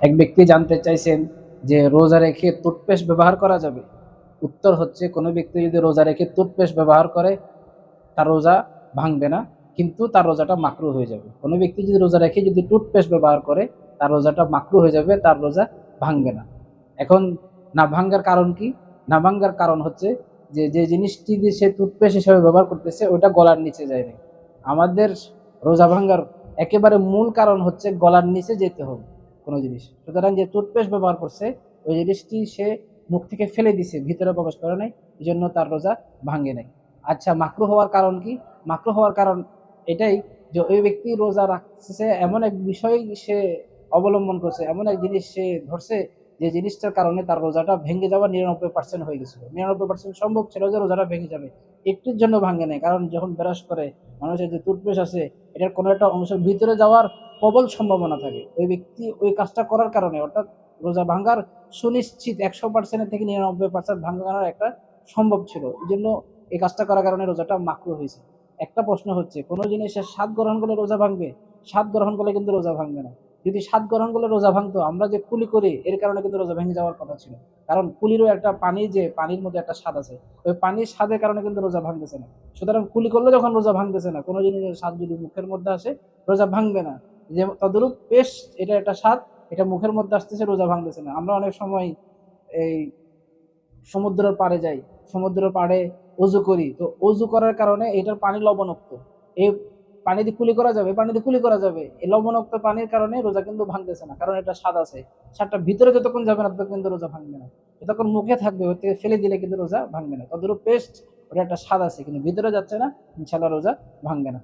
এক ব্যক্তি জানতে চাইছেন যে রোজা রেখে টুথপেস্ট ব্যবহার করা যাবে। উত্তর হচ্ছে, কোনো ব্যক্তি যদি রোজা রেখে টুথপেস্ট ব্যবহার করে তার রোজা ভাঙবে না, কিন্তু তার রোজাটা মাকরু হয়ে যাবে। কোনো ব্যক্তি যদি রোজা রেখে যদি টুথপেস্ট ব্যবহার করে তার রোজাটা মাকরু হয়ে যাবে, তার রোজা ভাঙবে না। এখন না ভাঙ্গার কারণ কি? না ভাঙ্গার কারণ হচ্ছে যে যে জিনিসটি দিয়ে সে টুথপেস্ট হিসেবে ব্যবহার করতেছে ওটা গলার নিচে যায় না। আমাদের রোজা ভাঙ্গার একেবারে মূল কারণ হচ্ছে গলার নিচে যেতে হবে কোনো জিনিস। সুতরাং যে টুথপেস্ট ব্যবহার করছে ওই জিনিসটি সে মুখ থেকে ফেলে দিছে, ভিতরে প্রবেশ করে নাই, এই জন্য তার রোজা ভাঙ্গে নাই। আচ্ছা, মাকরু হওয়ার কারণ কি? মাকরু হওয়ার কারণ এটাই যে ওই ব্যক্তি রোজা রাখছে এমন এক বিষয় সে অবলম্বন করছে, এমন এক জিনিস সে ধরছে যে জিনিসটার কারণে তার রোজাটা ভেঙে যাওয়া 99% হয়ে গেছিল। 99% সম্ভব ছিল যে রোজাটা ভেঙে যাবে, একটুর জন্য ভাঙে নাই। কারণ যখন ব্রাশ করে মানুষের যে টুথপেস্ট আছে এটার কোনো একটা অংশের ভিতরে যাওয়ার প্রবল সম্ভাবনা থাকে। ওই ব্যক্তি ওই কাজটা করার কারণে, অর্থাৎ রোজা ভাঙ্গার সুনিশ্চিত 100% থেকে 99% ভাঙানোর একটা সম্ভব ছিল, এই জন্য এই কাজটা করার কারণে রোজাটা মাকরু হয়েছে। একটা প্রশ্ন হচ্ছে, কোনো জিনিসের স্বাদ গ্রহণ করলে রোজা ভাঙবে? স্বাদ গ্রহণ করলে কিন্তু রোজা ভাঙবে না। যদি স্বাদ গ্রহণ করলে রোজা ভাঙতো, আমরা যে কুলি করি এর কারণে কিন্তু রোজা ভেঙে যাওয়ার কথা ছিল। কারণ কুলিরও একটা পানি, যে পানির মধ্যে একটা স্বাদ আছে, ওই পানির স্বাদের কারণে কিন্তু রোজা ভাঙতেছে না। সুতরাং কুলি করলে যখন রোজা ভাঙতেছে না, কোনো জিনিসের স্বাদ যদি মুখের মধ্যে আসে রোজা ভাঙবে না। যে তদরূপ পেস্ট, এটা একটা স্বাদ, এটা মুখের মধ্যে আসতেছে, রোজা ভাঙতেছে না। আমরা অনেক সময় এই সমুদ্রের পাড়ে যাই, সমুদ্রের পাড়ে অজু করি, তো অজু করার কারণে এটার পানি লবণাক্ত, এই পানি দিয়ে কুলি করা যাবে, পানি দিয়ে কুলি করা যাবে, এই লবণাক্ত পানির কারণে রোজা কিন্তু ভাঙতেছে না, কারণ এটা স্বাদ আছে। স্বাদটা ভিতরে যতক্ষণ যাবে না ততক্ষণ কিন্তু রোজা ভাঙবে না। যতক্ষণ মুখে থাকবে ওর থেকে ফেলে দিলে কিন্তু রোজা ভাঙবে না। তদরূপ পেস্ট, ওটা একটা স্বাদ আছে কিন্তু ভিতরে যাচ্ছে না, ইনশাল্লাহ রোজা ভাঙবে না।